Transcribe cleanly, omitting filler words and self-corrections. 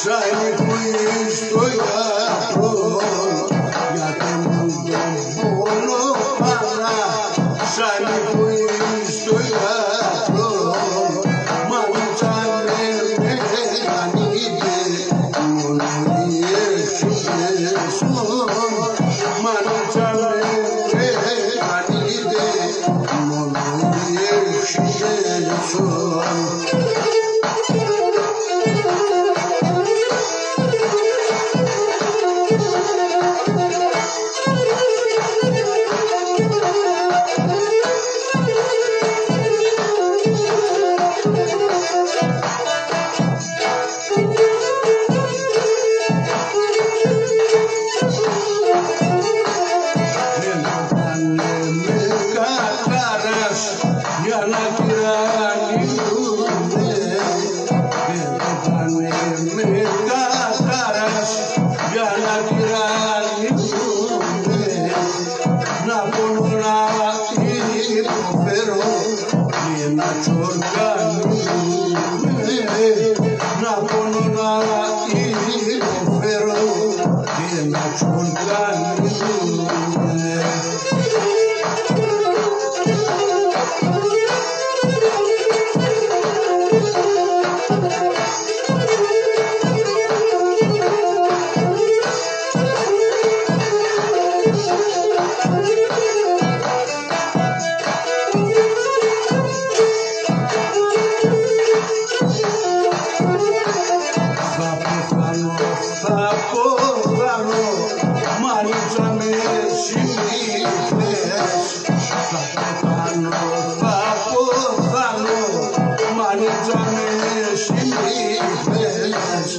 Σαν που στο γιατρό, γιατί μου τον πόνο παρά. Σαν που στο γιατρό, μαντσάνε με ανήκε, μόνο οι έσοδες μου. Μαντσάνε με ανήκε, μόνο οι έσοδες μου. Για να τυραννιούνται, πάνε με κατάρας για να τυραννιούνται. Να πόνο να υποφέρω και να τσορκανούνται. Να πόνο να υποφέρω και να τσορκανούνται. Θα ποδάνω, μάλιστα με συνήθες. Θα πεθάνω, θα ποδάνω, μάλιστα με συνήθες.